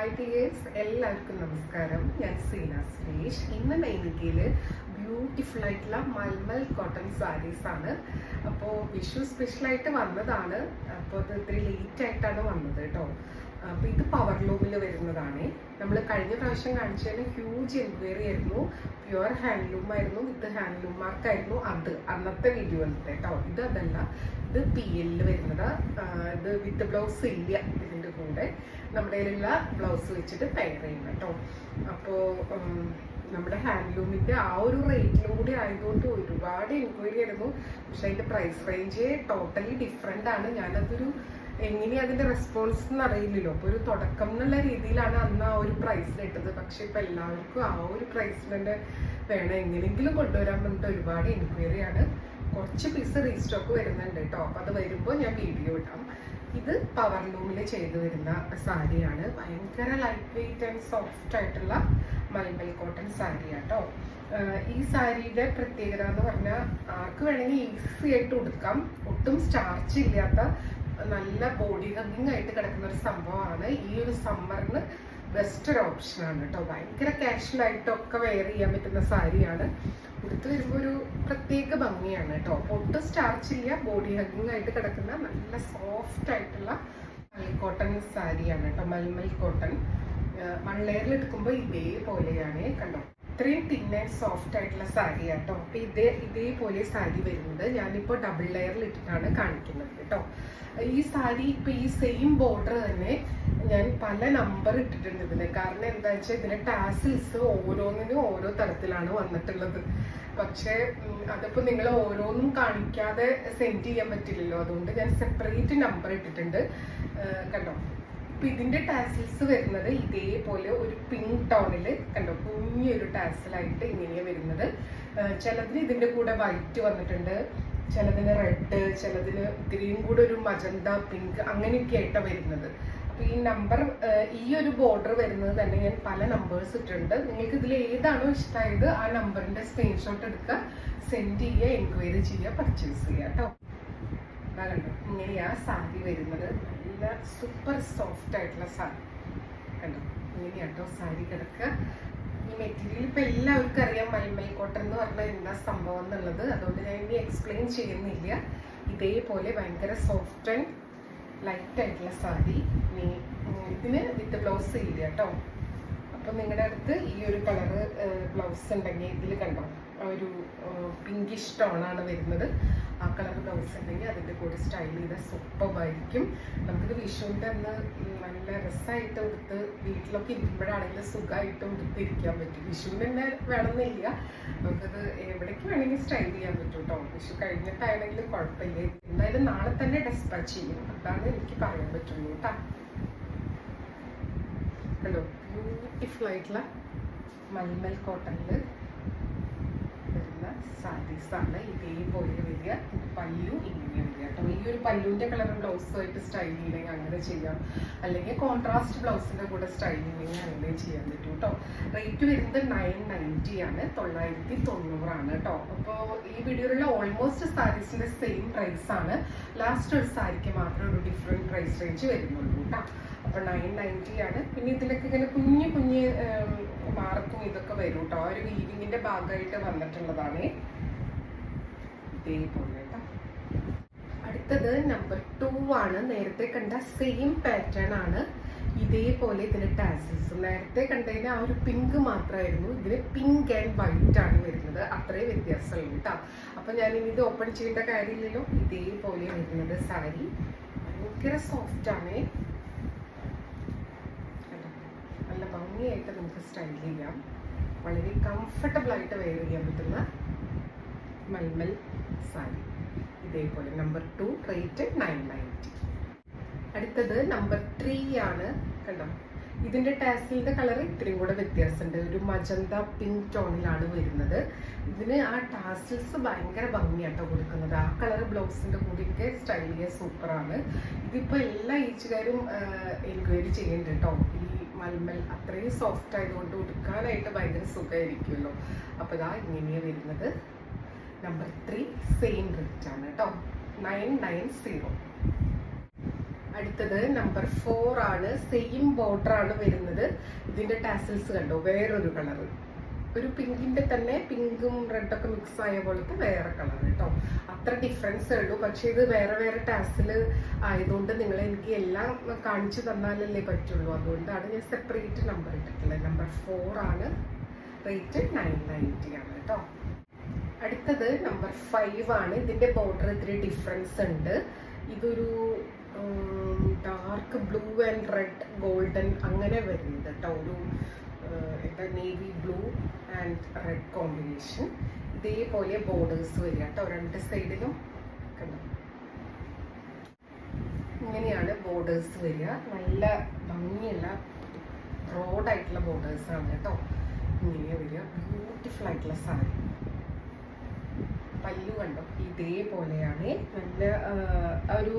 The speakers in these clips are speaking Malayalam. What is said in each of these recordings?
ഹായ് ഡിയേഴ്സ്, എല്ലാവർക്കും നമസ്കാരം. ഞാൻ സീന സുരേഷ്. ഇന്ന് നൈനികയിൽ ബ്യൂട്ടിഫുൾ ആയിട്ടുള്ള മൽമൽ കോട്ടൺ സാരീസ് ആണ്. അപ്പോൾ വിഷു സ്പെഷ്യലായിട്ട് വന്നതാണ്. അപ്പോൾ അത് ഇത്തിരി ലേറ്റ് ആയിട്ടാണ് വന്നത് കേട്ടോ. അപ്പോൾ ഇത് പവർ ലൂമിൽ വരുന്നതാണ്. നമ്മൾ കഴിഞ്ഞ പ്രാവശ്യം കാണിച്ചതിന് ഹ്യൂജ് എൻക്വയറി ആയിരുന്നു. പ്യുവർ ഹാൻഡ്ലൂം ആയിരുന്നു, വിത്ത് ഹാൻഡ്ലൂം മാർക്കായിരുന്നു അത് അന്നത്തെ വീഡിയോ വന്നത് കേട്ടോ. ഇത് അതല്ല, ഇത് PL വരുന്നത്. ഇത് വിത്ത് ബ്ലൗസ് ഇല്ല ഇതിൻ്റെ കൂടെ. നമ്മുടെ കയ്യിലുള്ള ബ്ലൗസ് വെച്ചിട്ട് തയ്യാർ ചെയ്യണം കേട്ടോ. അപ്പോൾ നമ്മുടെ ഹാൻഡ്ലൂമിൻ്റെ ആ ഒരു റേറ്റിലും കൂടി ആയതുകൊണ്ട് ഒരുപാട് എൻക്വയറി ആയിരുന്നു. പക്ഷെ അതിൻ്റെ പ്രൈസ് റേഞ്ച് ടോട്ടലി ഡിഫറെൻ്റ് ആണ്. ഞാനതൊരു എങ്ങനെയാ അതിൻ്റെ റെസ്പോൺസ് എന്ന് അറിയില്ലല്ലോ. അപ്പോൾ ഒരു തുടക്കം എന്നുള്ള രീതിയിലാണ് അന്ന് ആ ഒരു പ്രൈസിൽ ഇട്ടത്. പക്ഷെ ഇപ്പം എല്ലാവർക്കും ആ ഒരു പ്രൈസിൽ തന്നെ വേണം, എങ്ങനെയെങ്കിലും കൊണ്ടുവരാൻ പറഞ്ഞിട്ട് ഒരുപാട് എൻക്വയറി ആണ്. കുറച്ച് പീസ് റീസ്റ്റോക്ക് വരുന്നുണ്ട് കേട്ടോ. അപ്പോൾ അത് വരുമ്പോൾ ഞാൻ വീഡിയോ ഇടാം. ഇത് പവർ ലൂമിൽ ചെയ്ത് വരുന്ന സാരിയാണ്. ഭയങ്കര ലൈറ്റ് വെയിറ്റ് ആൻഡ് സോഫ്റ്റ് ആയിട്ടുള്ള മൽമൽ കോട്ടൺ സാരി കേട്ടോ. ഈ സാരിയുടെ പ്രത്യേകത എന്ന് പറഞ്ഞാൽ ആർക്ക് വേണമെങ്കിൽ ഈസി ആയിട്ട് ഉടുക്കാം. ഒട്ടും സ്റ്റാർച്ച് ഇല്ലാത്ത നല്ല ബോഡി ഹഗ്ഗിങ് ആയിട്ട് കിടക്കുന്ന ഒരു സംഭവമാണ്. ഈ ഒരു സമ്മറിന് ബെസ്റ്റ് ഒരു ഓപ്ഷനാണ് കേട്ടോ. ഭയങ്കര കാഷ്വൽ ആയിട്ടൊക്കെ വെയർ ചെയ്യാൻ പറ്റുന്ന സാരിയാണ്. ഉടുത്ത് വരുമ്പോൾ ഒരു പ്രത്യേക ഭംഗിയാണ് കേട്ടോ. ഒട്ടും സ്റ്റാർച്ച് ഇല്ല, ബോഡി ഹഗ്ഗിങ് ആയിട്ട് കിടക്കുന്ന നല്ല സോഫ്റ്റ് ആയിട്ടുള്ള കോട്ടൺ സാരിയാണ് കേട്ടോ. മൽമൽ കോട്ടൺ വൺ ലെയറിൽ എടുക്കുമ്പോൾ ഇതേപോലെയാണ് കണ്ടോ. ഇത്രയും തിൻ ആൻഡ് സോഫ്റ്റ് ആയിട്ടുള്ള സാരി കേട്ടോ. അപ്പോൾ ഇതേപോലെ സാരി വരുന്നത് ഞാനിപ്പോൾ ഡബിൾ ലെയറിൽ ഇട്ടിട്ടാണ് കാണിക്കുന്നത് കേട്ടോ. ഈ സാരി ഇപ്പം ഈ സെയിം ബോർഡർ തന്നെ ഞാൻ പല നമ്പർ ഇട്ടിട്ടുണ്ട് ഇതിന്. കാരണം എന്താ വെച്ചാൽ ഇതിന്റെ ടാസിൽസ് ഓരോന്നിനും ഓരോ തരത്തിലാണ് വന്നിട്ടുള്ളത്. പക്ഷേ അതിപ്പോൾ നിങ്ങൾ ഓരോന്നും കാണിക്കാതെ സെൻഡ് ചെയ്യാൻ പറ്റില്ലല്ലോ. അതുകൊണ്ട് ഞാൻ സെപ്പറേറ്റ് നമ്പർ ഇട്ടിട്ടുണ്ട് കണ്ടോ. ഇപ്പം ഇതിന്റെ ടാസിൽസ് വരുന്നത് ഇതേപോലെ ഒരു പിങ്ക് ടോണിൽ കണ്ടോ, കുഞ്ഞൊരു ടാസിലായിട്ട് ഇങ്ങനെയാണ് വരുന്നത്. ചിലതിന് ഇതിന്റെ കൂടെ വൈറ്റ് വന്നിട്ടുണ്ട്, ചിലതിന് റെഡ്, ചിലതിന് ഇത്തിരിയും കൂടെ ഒരു മജന്ത പിങ്ക്, അങ്ങനെയൊക്കെ ആയിട്ടാണ് വരുന്നത്. അപ്പോൾ ഈ നമ്പർ ഈ ഒരു ബോർഡർ വരുന്നത് തന്നെ ഞാൻ പല നമ്പേഴ്സ് ഇട്ടിട്ടുണ്ട്. നിങ്ങൾക്ക് ഇതിൽ ഏതാണോ ഇഷ്ടമായത് ആ നമ്പറിന്റെ സ്ക്രീൻഷോട്ട് എടുക്കുക, സെൻഡ് ചെയ്യുക, എൻക്വയറി ചെയ്യുക, പർച്ചേസ് ചെയ്യുക കേട്ടോ. കണ്ടോ, ഇങ്ങനെയാ സാരി വരുന്നത്. നല്ല സൂപ്പർ സോഫ്റ്റ് ആയിട്ടുള്ള സാരി കണ്ടോ. ഇങ്ങനെയാട്ടോ സാരി കിടക്കുക. ഈ മെറ്റീരിയൽ ഇപ്പം എല്ലാവർക്കും അറിയാം മൽമൽ കോട്ടൺ എന്ന് പറഞ്ഞാൽ എന്താ സംഭവം എന്നുള്ളത്. അതുകൊണ്ട് ഞാൻ ഇനി എക്സ്പ്ലെയിൻ ചെയ്യുന്നില്ല. ഇതേപോലെ ഭയങ്കര സോഫ്റ്റ് ആൻഡ് ലൈറ്റ് ആയിട്ടുള്ള സാരി. ഇതിന് വിത്ത് ബ്ലൗസ് ഇല്ല കേട്ടോ. അപ്പം നിങ്ങളുടെ അടുത്ത് ഈ ഒരു കളറ് ബ്ലൗസ് ഉണ്ടെങ്കിൽ ഇതിൽ കണ്ടോ ഒരു പിങ്കിഷ് ടോണാണ് വരുന്നത്. ആ കളർ ബ്ലൗസ് ഉണ്ടെങ്കിൽ അതിൻ്റെ കൂടെ സ്റ്റൈൽ ചെയ്ത സൂപ്പറായിരിക്കും. നമുക്കിത് വിഷുവിൻ്റെ അന്ന് നല്ല രസമായിട്ട് ഉടുത്ത് വീട്ടിലൊക്കെ ഇരിക്കുമ്പോഴാണെങ്കിലും സുഖമായിട്ട് ഉടുത്തിരിക്കാൻ പറ്റും. വിഷുവിന് തന്നെ വേണമെന്നില്ല, നമുക്കത് എവിടേക്ക് വേണമെങ്കിൽ സ്റ്റൈൽ ചെയ്യാൻ പറ്റും കേട്ടോ. വിഷു കഴിഞ്ഞിട്ടാണെങ്കിലും കുഴപ്പമില്ല. എന്തായാലും നാളെ തന്നെ ഡെസ്പാച്ച് ചെയ്യും, അതാണ് എനിക്ക് പറയാൻ പറ്റുള്ളൂ കേട്ടോ. ഹലോ, ബ്യൂട്ടിഫുൾ ആയിട്ടുള്ള മൽമൽ കോട്ടണിൽ വരുന്ന സാരീസാണ്. ഇതേപോലെ വരിക. പല്ലു ഇങ്ങനെ വരിക കേട്ടോ. ഈ ഒരു പല്ലുവിൻ്റെ കളർ ബ്ലൗസുമായിട്ട് സ്റ്റൈൽ ചെയ്യണമെങ്കിൽ അങ്ങനെ ചെയ്യാം, അല്ലെങ്കിൽ കോൺട്രാസ്റ്റ് ബ്ലൗസിൻ്റെ കൂടെ സ്റ്റൈൽ ചെയ്യണമെങ്കിൽ അങ്ങനെ ചെയ്യാൻ പറ്റും കേട്ടോ. റേറ്റ് വരുന്നത് 990 ആണ്, 990 കേട്ടോ. അപ്പോൾ ഈ വീഡിയോയിലുള്ള ഓൾമോസ്റ്റ് സാരീസിൻ്റെ സെയിം പ്രൈസ് ആണ്. ലാസ്റ്റ് ഒരു സാരിക്ക് മാത്രമേ ഒരു ഡിഫറെൻറ്റ് പ്രൈസ് റേഞ്ച് വരുന്നുള്ളൂ കേട്ടോ. അപ്പോൾ 990 ആണ്. പിന്നെ ഇതിലൊക്കെ ഇങ്ങനെ കുഞ്ഞു കുഞ്ഞ് മാർക്കും ഇതൊക്കെ വരും കേട്ടോ. ആ ഒരു വീവിങ്ങിന്റെ ഭാഗമായിട്ട് വന്നിട്ടുള്ളതാണ് ഇതേപോലെ കേട്ടോ. അടുത്തത് നമ്പർ 2 ആണ്. നേരത്തെ കണ്ട സെയിം പാറ്റേൺ ആണ്. ഇതേപോലെ ഇതിന് ടാസിൽസ് നേരത്തെ കണ്ടതിന് ആ ഒരു പിങ്ക് മാത്രമായിരുന്നു, ഇതിന് പിങ്ക് ആൻഡ് വൈറ്റ് ആണ് വരുന്നത്. അത്രേ വ്യത്യാസമുള്ളൂ കേട്ടോ. അപ്പം ഞാൻ ഇനി ഇത് ഓപ്പൺ ചെയ്യേണ്ട കാര്യമില്ലല്ലോ. ഇതേപോലെ വരുന്നത് സാരി ഭയങ്കര സോഫ്റ്റ് ആണ്. നല്ല ഭംഗിയായിട്ട് നമുക്ക് സ്റ്റൈൽ ചെയ്യാം. വളരെ കംഫർട്ടബിൾ ആയിട്ട് വെയർ ചെയ്യാൻ പറ്റുന്ന മൽമൽ സാരി ഇതേപോലെ നമ്പർ 2, റേറ്റ് 990. അടുത്തത് നമ്പർ 3 ആണ് കണ്ടോ. ഇതിന്റെ ടാസിലിന്റെ കളർ ഇത്രയും കൂടെ വ്യത്യാസമുണ്ട്. ഒരു മജന്ത പിങ്ക് ടോണിലാണ് വരുന്നത്. ഇതിന് ആ ടാസിൽസ് ഭയങ്കര ഭംഗിയാട്ടോ കൊടുക്കുന്നത്. ആ കളർ ബ്ലൗസിന്റെ കൂടെയൊക്കെ സ്റ്റൈൽ ചെയ്യാൻ സൂപ്പറാണ്. ഇതിപ്പോൾ എല്ലാ ഏജുകാരും എൻക്വയറി ചെയ്യുന്നുണ്ട് കേട്ടോ. ഈ മൽമൽ അത്രയും സോഫ്റ്റ് ആയതുകൊണ്ട് ഉടുക്കാനായിട്ട് ഭയങ്കര സുഖമായിരിക്കുമല്ലോ. അപ്പോൾ ഇതാ ഇങ്ങനെയാണ് വരുന്നത്. നമ്പർ 3 സെയിം റേറ്റ് ആണ് കേട്ടോ, 990. അടുത്തത് നമ്പർ 4 ആണ്. സെയിം ബോർഡർ ആണ് വരുന്നത്. ഇതിന്റെ ടാസിൽസ് കണ്ടോ, വേറൊരു കളർ, ഒരു പിങ്കിന്റെ തന്നെ പിങ്കും റെഡൊക്കെ മിക്സ് ആയ പോലത്തെ വേറെ കളർ കേട്ടോ. അത്ര ഡിഫറൻസേ ഉള്ളൂ. പക്ഷെ ഇത് വേറെ വേറെ ടാസിൽ ആയതുകൊണ്ട് നിങ്ങൾ എനിക്ക് എല്ലാം കാണിച്ചു തന്നാലല്ലേ പറ്റുള്ളൂ. അതുകൊണ്ടാണ് ഞാൻ സെപ്പറേറ്റ് നമ്പർ ഇട്ടിട്ടുള്ളത്. നമ്പർ 4 ആണ്. റേറ്റ് 990 ആണ് കേട്ടോ. അടുത്തത് നമ്പർ 5 ആണ്. ഇതിന്റെ ബോർഡർ ഇത്തിരി ഡിഫറൻസ് ഉണ്ട്. ഇതൊരു dark blue and red golden അങ്ങനെ വരുന്നത് കേട്ടോ. ഒരു navy blue and red combination. ഇതേപോലെ ബോർഡേഴ്സ് വരിക കേട്ടോ, രണ്ട് സൈഡിലും കണ്ടോ. ഇങ്ങനെയാണ് ബോർഡേഴ്സ് വരിക. നല്ല ഭംഗിയുള്ള ബ്രോഡായിട്ടുള്ള ബോർഡേഴ്സ് ആണ് കേട്ടോ. ഇങ്ങനെ വരിക. ബ്യൂട്ടിഫുൾ ആയിട്ടുള്ള സാരി. പല്ലു കണ്ടോ, ഇതേപോലെയാണ്. നല്ല ഒരു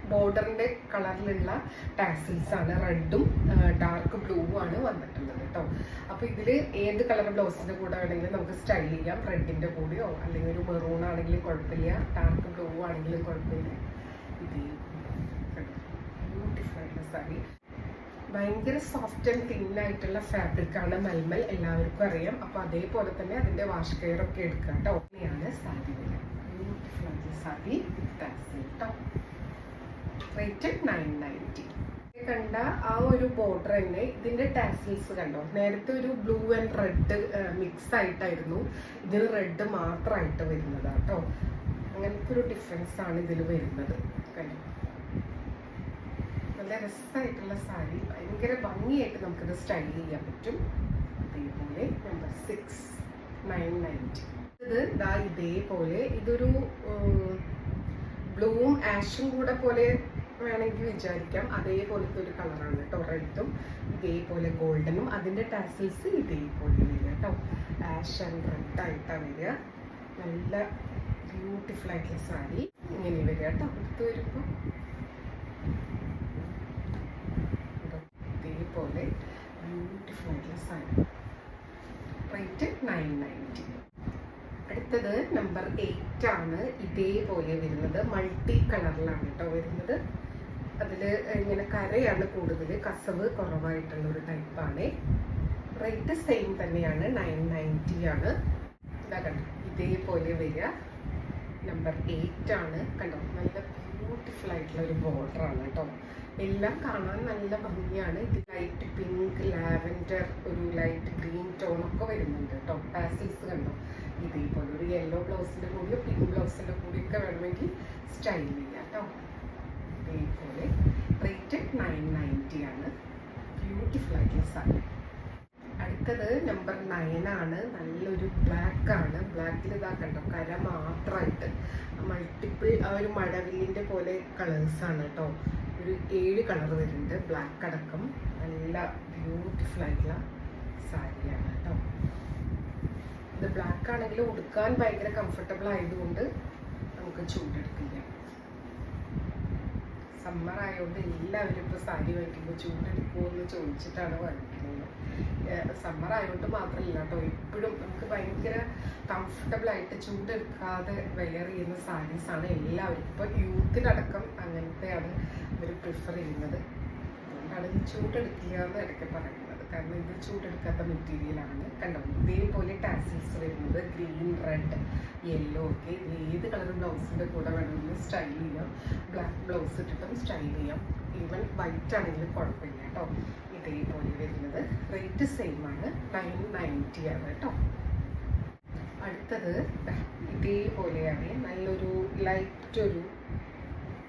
ബോർഡറിന്റെ കളറിലുള്ള ടാസിൽസ് ആണ്. റെഡും ഡാർക്ക് ബ്ലൂ ആണ് വന്നിട്ടുള്ളത് കേട്ടോ. അപ്പൊ ഇതില് ഏത് കളർ ബ്ലൗസിന്റെ കൂടെ വേണമെങ്കിലും നമുക്ക് സ്റ്റൈൽ ചെയ്യാം. റെഡിന്റെ കൂടെയോ അല്ലെങ്കിൽ ഒരു മെറൂൺ ആണെങ്കിലും കുഴപ്പമില്ല, ഡാർക്ക് ബ്ലൂ ആണെങ്കിലും കുഴപ്പമില്ല. ഇത് ബ്യൂട്ടിഫുൾ ആയിട്ടുള്ള സാരി. ഭയങ്കര സോഫ്റ്റ് ആൻഡ് തിൻ ആയിട്ടുള്ള ഫാബ്രിക് ആണ് മൽമൽ, എല്ലാവർക്കും അറിയാം. അപ്പൊ അതേപോലെ തന്നെ അതിന്റെ വാഷ് കെയർ ഒക്കെ എടുക്കുക കേട്ടോ. ഇങ്ങനെയാണ് സാരി വരിക. ബ്യൂട്ടിഫുൾ ആയിട്ടുള്ള സാരി ടാസിൽ കേട്ടോ. റേറ്റ് 990. കണ്ട ആ ഒരു ബോർഡർ തന്നെ ഇതിന്റെ ടാസിൽസ് കണ്ടോ. നേരത്തെ ഒരു ബ്ലൂ ആൻഡ് റെഡ് മിക്സ് ആയിട്ടായിരുന്നു, ഇതിന് റെഡ് മാത്രമായിട്ട് വരുന്നത് കേട്ടോ. അങ്ങനത്തെ ഒരു ഡിഫറൻസ് ആണ് ഇതിൽ വരുന്നത്. കണ്ടോ, നല്ല രസമായിട്ടുള്ള സാരി. ഭയങ്കര ഭംഗിയായിട്ട് നമുക്കിത് സ്റ്റൈൽ ചെയ്യാൻ പറ്റും. അതേപോലെ നമ്പർ 6 990. ഇത് ഇതാ ഇതേപോലെ. ഇതൊരു ബ്ലൂവും ആഷും കൂടെ പോലെ വേണമെങ്കിൽ വിചാരിക്കാം. അതേപോലത്തെ ഒരു കളറാണ് കേട്ടോ. റെഡും ഇതേപോലെ ഗോൾഡനും. അതിന്റെ ടാസിൽസ് ഇതേപോലെ വരിക കേട്ടോ. ആഷ് ആൻഡ് റെഡ് ആയിട്ടാണ് വരിക. നല്ല ബ്യൂട്ടിഫുൾ ആയിട്ടുള്ള സാരി ഇങ്ങനെ വരിക കേട്ടോ. അടുത്ത് വരുമ്പോൾ ഇതേപോലെ ബ്യൂട്ടിഫുൾ ആയിട്ടുള്ള സാരി. റേറ്റ് 990. അടുത്തത് നമ്പർ 8 ആണ്. ഇതേപോലെ വരുന്നത് മൾട്ടി കളറിലാണ് കേട്ടോ വരുന്നത്. അതില് ഇങ്ങനെ കരയാണ് കൂടുതൽ, കസവ് കുറവായിട്ടുള്ള ഒരു ടൈപ്പാണ്. റേറ്റ് സെയിം തന്നെയാണ്, 990 ആണ്. ഇതാ കണ്ടോ, ഇതേപോലെ വരിക. നമ്പർ 8 ആണ്. കണ്ടോ, നല്ല ബ്യൂട്ടിഫുൾ ആയിട്ടുള്ള ഒരു ബോർഡർ ആണ് കേട്ടോ. എല്ലാം കാണാൻ നല്ല ഭംഗിയാണ്. ഇത് ലൈറ്റ് പിങ്ക്, ലാവൻഡർ, ഒരു ലൈറ്റ് ഗ്രീൻ ടോണൊക്കെ വരുന്നുണ്ട് കേട്ടോ. ടാസിൽസ് കണ്ടോ, ഇതേപോലെ ഒരു യെല്ലോ ബ്ലൗസിന്റെ കൂടിയോ പിങ്ക് ബ്ലൗസിന്റെ കൂടിയൊക്കെ വേണമെങ്കിൽ സ്റ്റൈൽ ചെയ്യാം കേട്ടോ. ഇതേപോലെ. റേറ്റ് 990 ആണ്. ബ്യൂട്ടിഫുൾ ആയിട്ടുള്ള സാരി. അടുത്തത് നമ്പർ 9 ആണ്. നല്ലൊരു ബ്ലാക്ക് ആണ്. ബ്ലാക്കിൽ ഇതാ കണ്ടോ, കര മാത്രമായിട്ട് മൾട്ടിപ്പിൾ ആ ഒരു മഴവില്ലിന്റെ പോലെ കളേഴ്സ് ആണ് കേട്ടോ. ഒരു 7 കളർ വരുന്നുണ്ട്, ബ്ലാക്ക് അടക്കം. നല്ല ബ്യൂട്ടിഫുൾ ആയിട്ടുള്ള സാരിയാണ് കേട്ടോ. ഇത് ബ്ലാക്ക് ആണെങ്കിൽ ഉടുക്കാൻ ഭയങ്കര കംഫർട്ടബിൾ ആയതുകൊണ്ട് നമുക്ക് ചൂടെടുക്കില്ല. സമ്മർ ആയതുകൊണ്ട് എല്ലാവരും ഇപ്പോൾ സാരി വാങ്ങിക്കുമ്പോൾ ചൂടെടുക്കുമോ എന്ന് ചോദിച്ചിട്ടാണ് വാങ്ങിക്കുന്നത്. സമ്മർ ആയതുകൊണ്ട് മാത്രമല്ല കേട്ടോ, എപ്പോഴും നമുക്ക് ഭയങ്കര കംഫർട്ടബിൾ ആയിട്ട് ചൂടെടുക്കാതെ വെയർ ചെയ്യുന്ന സാരീസാണ് എല്ലാവരും. ഇപ്പോൾ യൂത്തിനടക്കം അങ്ങനത്തെയാണ് ഇവർ പ്രിഫർ ചെയ്യുന്നത്. അതുകൊണ്ടാണ് ഈ ചൂടെടുക്കില്ല എന്ന് ഇടയ്ക്ക് പറയുന്നത്. കാരണം ഇത് ചൂടെടുക്കാത്ത മെറ്റീരിയലാണ്. കണ്ടോ, ഇതേപോലെ ടാസിൽസ് വരുന്നത് ഗ്രീൻ, റെഡ്, യെല്ലോ ഒക്കെ. ഏത് കളർ ബ്ലൗസിൻ്റെ കൂടെ വേണമെങ്കിലും സ്റ്റൈൽ ചെയ്യാം. ബ്ലാക്ക് ബ്ലൗസ് ഇട്ടിട്ടും സ്റ്റൈൽ ചെയ്യാം. ഈവൻ വൈറ്റ് ആണെങ്കിലും കുഴപ്പമില്ല കേട്ടോ. ഇതേപോലെ വരുന്നത്. റേറ്റ് സെയിം ആണ്, 990 ആണ് കേട്ടോ. അടുത്തത് ഇതേപോലെയാണ്. നല്ലൊരു ലൈറ്റ് ഒരു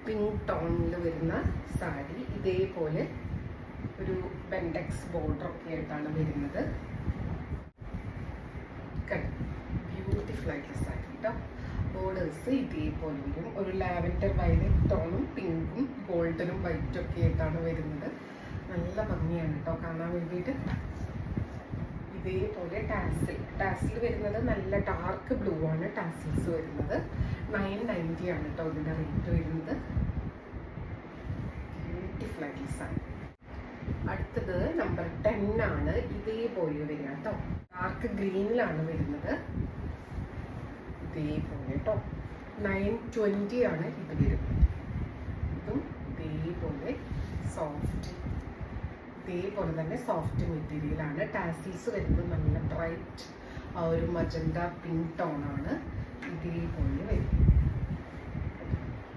പിങ്ക് ടോണിൽ വരുന്ന സാരി. ഇതേപോലെ ഒരു ബെൻഡെക്സ് ബോർഡർ ഒക്കെ ആയിട്ടാണ് വരുന്നത്. ബ്യൂട്ടിഫുൾ ആയിട്ടുള്ള സാരി കേട്ടോ. ബോർഡേഴ്സ് ഇതേപോലെ വരും. ഒരു ലാവൻഡർ വയലറ്റ് ടോണും പിങ്കും ഗോൾഡനും വൈറ്റും ഒക്കെ ആയിട്ടാണ് വരുന്നത്. നല്ല ഭംഗിയാണ് കേട്ടോ കാണാൻ വേണ്ടിയിട്ട്. ഇതേപോലെ ടാസിൽ വരുന്നത് നല്ല ഡാർക്ക് ബ്ലൂ ആണ് ടാസിൽസ് വരുന്നത്. 990 ആണ് കേട്ടോ ഇതിൻ്റെ റേറ്റ് വരുന്നത്. ബ്യൂട്ടിഫുൾ ആയിട്ടുള്ള സാരി. അടുത്തത് നമ്പർ 10 ആണ്. ഇതേപോലെ വരിക കേട്ടോ. ഡാർക്ക് ഗ്രീനിലാണ് വരുന്നത്. ഇതേപോലെ കേട്ടോ. 920 ആണ് ഇത് വരുന്നത്. ഇതും ഇതേപോലെ സോഫ്റ്റ്, ഇതേപോലെ തന്നെ സോഫ്റ്റ് മെറ്റീരിയലാണ്. ടാസിൽസ് വരുന്നത് നല്ല ബ്രൈറ്റ് ആ ഒരു മജന്ത പിങ്ക് ടോണാണ്. ഇതേപോലെ വരും.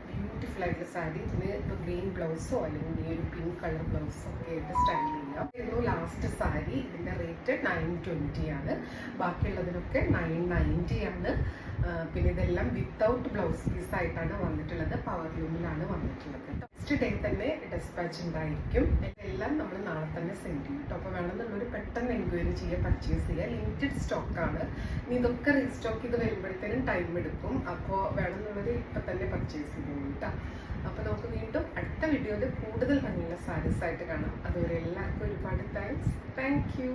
ബ്യൂട്ടിഫുൾ ആയിട്ടുള്ള സാരി. ഇതിന് ഇപ്പോൾ ഗ്രീൻ ബ്ലൗസോ അല്ലെങ്കിൽ ഈ ഒരു പിങ്ക് കളർ ബ്ലൗസോ ഒക്കെ ആയിട്ട് സ്റ്റൈൽ ചെയ്യാം. ഇതൊരു ലാസ്റ്റ് സാരി. ഇതിൻ്റെ റേറ്റ് 920 ആണ്. ബാക്കിയുള്ളതിനൊക്കെ 990 ആണ്. പിന്നെ ഇതെല്ലാം വിത്തൗട്ട് ബ്ലൗസ് പീസ് ആയിട്ടാണ് വന്നിട്ടുള്ളത്. പവർ ലൂമിലാണ് വന്നിട്ടുള്ളത്. നെക്സ്റ്റ് ഡേ തന്നെ ഡെസ്പാച്ച് ഉണ്ടായിരിക്കും. ഇതെല്ലാം നമ്മൾ നാളെ തന്നെ സെൻഡ് ചെയ്യും കേട്ടോ. അപ്പോൾ വേണമെന്നുള്ളൊരു പെട്ടെന്ന് എൻക്വയറി ചെയ്യുക, പർച്ചേസ് ചെയ്യുക. ലിമിറ്റഡ് സ്റ്റോക്കാണ്. ഇനി ഇതൊക്കെ റീസ്റ്റോക്ക് ചെയ്ത് വരുമ്പോഴത്തേനും ടൈം എടുക്കും. അപ്പോൾ വേണമെന്നുള്ളവർ ഇപ്പം തന്നെ പർച്ചേസ് ചെയ്യും കേട്ടോ. അപ്പോൾ നമുക്ക് വീണ്ടും അടുത്ത വീഡിയോയിൽ കൂടുതൽ ഭംഗിയുള്ള സാരീസ് ആയിട്ട് കാണാം. അതുവരെ എല്ലാവർക്കും ഒരുപാട് താങ്ക്സ്. Thank you.